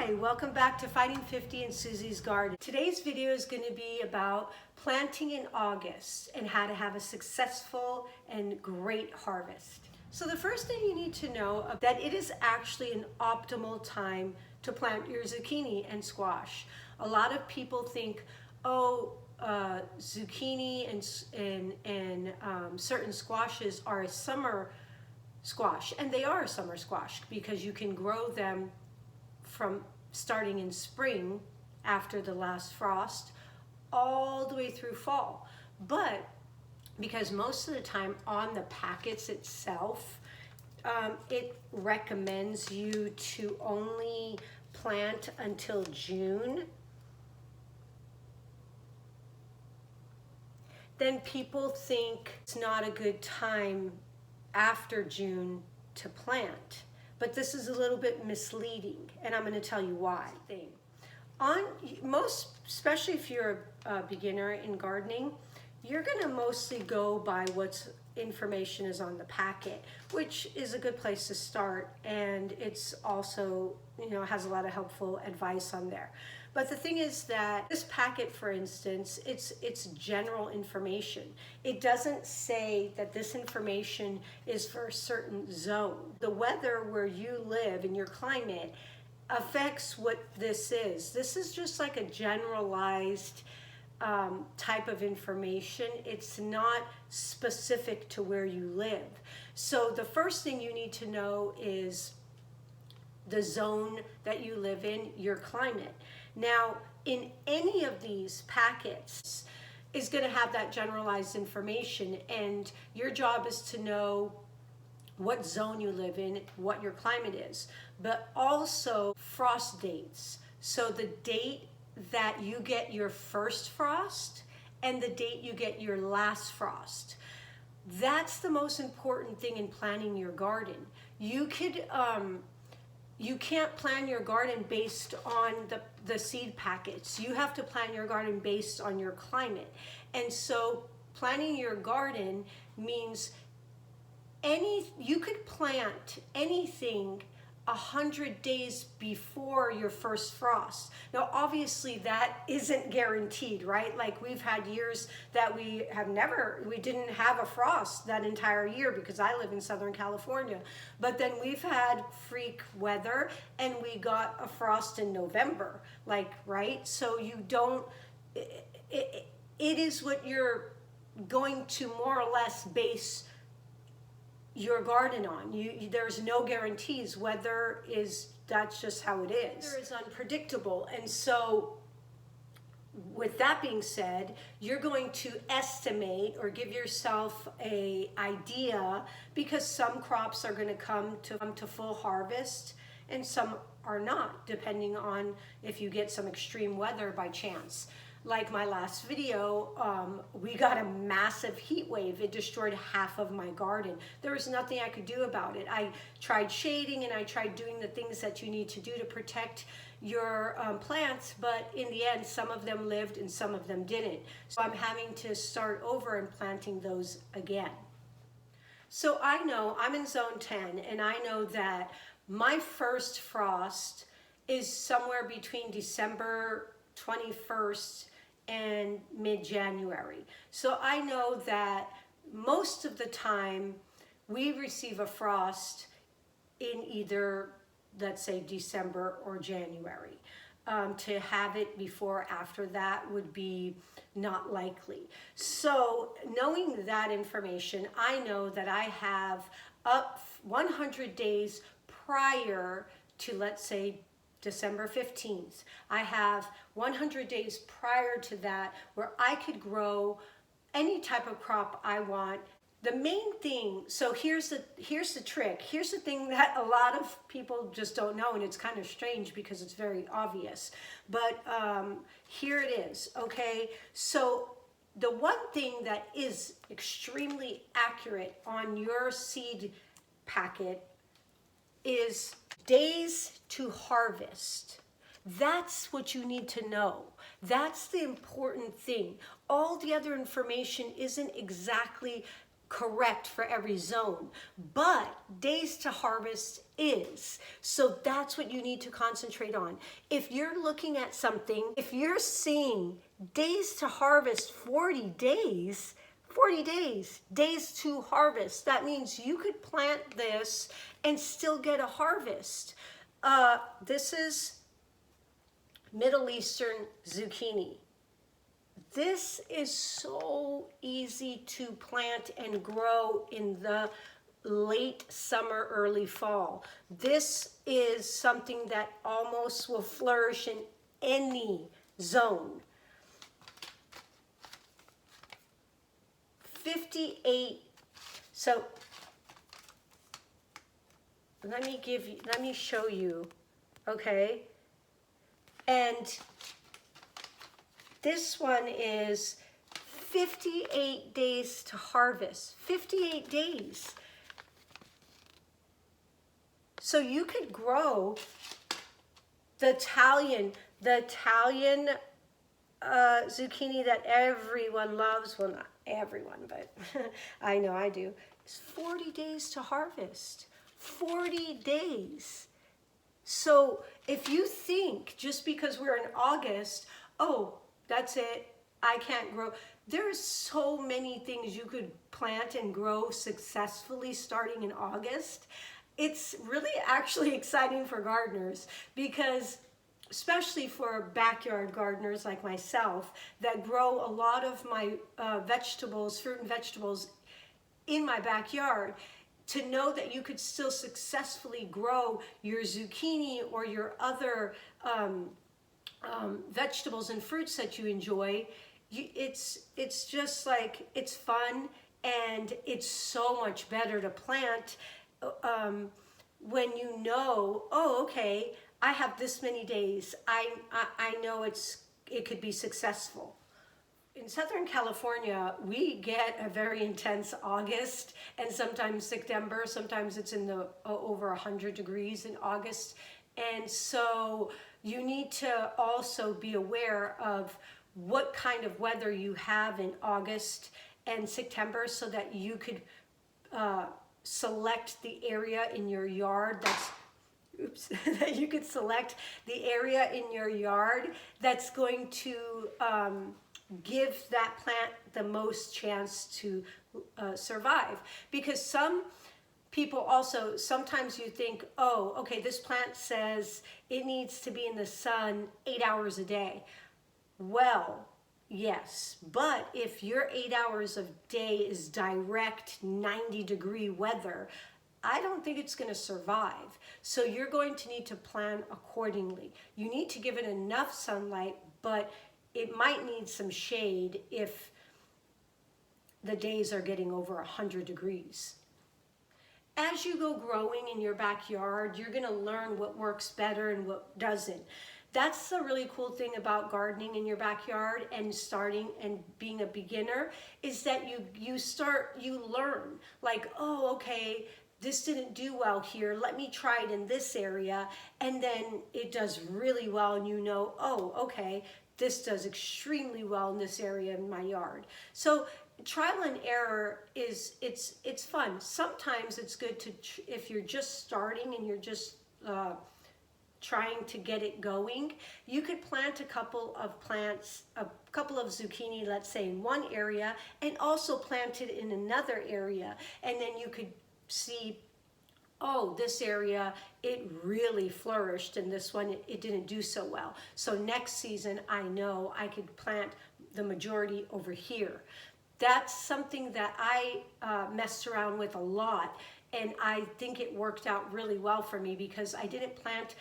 Hi, welcome back to Finding 50 in Susie's Garden. Today's video is going to be about planting in August and how to have a successful and great harvest. So the first thing you need to know is that it is actually an optimal time to plant your zucchini and squash. A lot of people think, zucchini and certain squashes are a summer squash, and they are a summer squash because you can grow them from starting in spring after the last frost all the way through fall. But because most of the time on the packets itself, it recommends you to only plant until June, then people think it's not a good time after June to plant. But this is a little bit misleading, and I'm going to tell you why. Especially if you're a beginner in gardening, you're going to mostly go by what's information is on the packet, which is a good place to start, and it's also, has a lot of helpful advice on there. But the thing is that this packet, for instance, it's general information. It doesn't say that this information is for a certain zone. The weather where you live and your climate affects what this is. This is just like a generalized type of information. It's not specific to where you live. So the first thing you need to know is the zone that you live in, your climate. Now, in any of these packets is going to have that generalized information, and your job is to know what zone you live in, what your climate is, but also frost dates. So the date that you get your first frost and the date you get your last frost. That's the most important thing in planning your garden. You can't plan your garden based on the seed packets. You have to plan your garden based on your climate. And so planning your garden means you could plant anything 100 days before your first frost. Now, obviously that isn't guaranteed, right? Like we've had years that we didn't have a frost that entire year because I live in Southern California. But then we've had freak weather and we got a frost in November, right? So it is what you're going to more or less base your garden on. There's no guarantees. That's just how it is. Weather is unpredictable, and so with that being said, you're going to estimate or give yourself an idea, because some crops are going to come to full harvest and some are not, depending on if you get some extreme weather by chance. Like my last video, we got a massive heat wave. It destroyed half of my garden. There was nothing I could do about it. I tried shading and I tried doing the things that you need to do to protect your plants, but in the end, some of them lived and some of them didn't. So I'm having to start over and planting those again. So I know I'm in zone 10, and I know that my first frost is somewhere between December 21st and mid-January. So I know that most of the time we receive a frost in either, let's say, December or January. To have it before or after that would be not likely. So knowing that information, I know that I have up 100 days prior to, let's say, December 15th. I have 100 days prior to that where I could grow any type of crop I want. The main thing, so here's the trick. Here's the thing that a lot of people just don't know, and it's kind of strange because it's very obvious. But here it is, okay? So the one thing that is extremely accurate on your seed packet is days to harvest. That's what you need to know. That's the important thing. All the other information isn't exactly correct for every zone, but days to harvest is. So that's what you need to concentrate on. If you're looking at something, if you're seeing days to harvest 40 days, 40 days, days to harvest, that means you could plant this and still get a harvest. This is Middle Eastern zucchini. This is so easy to plant and grow in the late summer, early fall. This is something that almost will flourish in any zone. 58, so let me show you, okay? And this one is 58 days to harvest, 58 days. So you could grow the Italian zucchini that everyone loves. Well, not everyone, but I know I do. It's 40 days to harvest, 40 days. So if you think just because we're in August, oh, that's it, I can't grow. There's so many things you could plant and grow successfully starting in August. It's really actually exciting for gardeners because, especially for backyard gardeners like myself that grow a lot of my vegetables, fruit and vegetables in my backyard, to know that you could still successfully grow your zucchini or your other vegetables and fruits that you enjoy, it's just like, it's fun and it's so much better to plant when you know, oh, okay, I have this many days. I know it could be successful. In Southern California, we get a very intense August and sometimes September. Sometimes it's in the over 100 degrees in August. And so you need to also be aware of what kind of weather you have in August and September so that you could select the area in your yard that you could select the area in your yard that's going to give that plant the most chance to survive. Because some people also, sometimes you think, oh, okay, this plant says it needs to be in the sun 8 hours a day. Well, yes, but if your 8 hours of day is direct 90-degree weather, I don't think it's going to survive. So you're going to need to plan accordingly. You need to give it enough sunlight, but it might need some shade if the days are getting over 100 degrees. As you go growing in your backyard, you're going to learn what works better and what doesn't. That's the really cool thing about gardening in your backyard and starting and being a beginner, is that you learn, like, oh, okay, this didn't do well here, let me try it in this area, and then it does really well and you know, oh, okay, this does extremely well in this area in my yard. So trial and error it's fun. Sometimes it's good to, if you're just starting and you're just trying to get it going, you could plant a couple of zucchini, let's say in one area, and also plant it in another area, and then you could see, oh, this area, it really flourished, and this one, it didn't do so well. So next season, I know I could plant the majority over here. That's something that I messed around with a lot, and I think it worked out really well for me because I didn't plant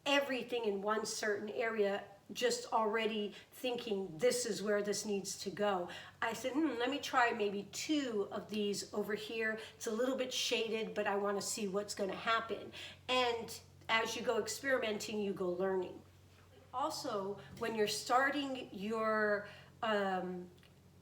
everything in one certain area just already thinking this is where this needs to go. I said, let me try maybe 2 of these over here. It's a little bit shaded, but I want to see what's going to happen. And as you go experimenting, you go learning. Also, when you're starting your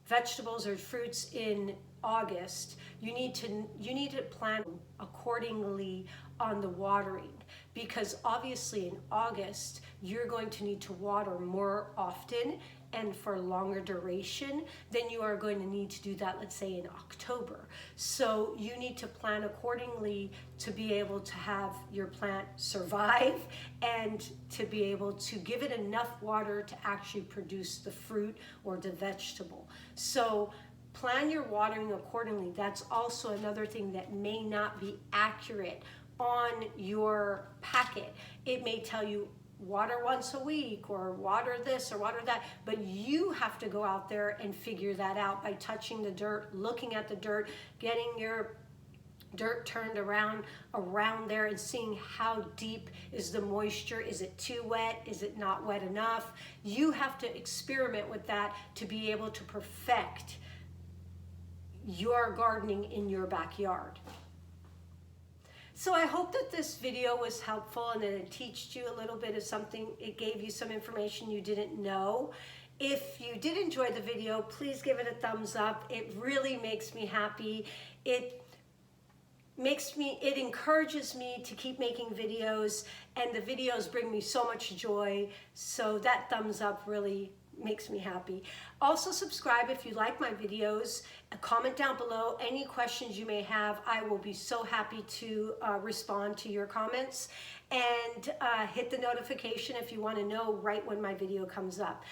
vegetables or fruits in August, you need to plan accordingly on the watering, because obviously in August you're going to need to water more often and for longer duration, then you are going to need to do that, let's say in October. So you need to plan accordingly to be able to have your plant survive and to be able to give it enough water to actually produce the fruit or the vegetable. So plan your watering accordingly. That's also another thing that may not be accurate on your packet. It may tell you water once a week or water this or water that, but you have to go out there and figure that out by touching the dirt, looking at the dirt, getting your dirt turned around there and seeing how deep is the moisture. Is it too wet? Is it not wet enough? You have to experiment with that to be able to perfect your gardening in your backyard. So I hope that this video was helpful and that it taught you a little bit of something. It gave you some information you didn't know. If you did enjoy the video, please give it a thumbs up. It really makes me happy. It encourages me to keep making videos, and the videos bring me so much joy. So that thumbs up really makes me happy. Also subscribe if you like my videos. Comment down below any questions you may have. I will be so happy to respond to your comments, and hit the notification if you want to know right when my video comes up.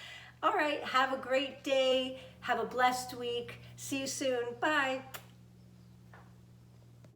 All right, have a great day. Have a blessed week. See you soon. Bye.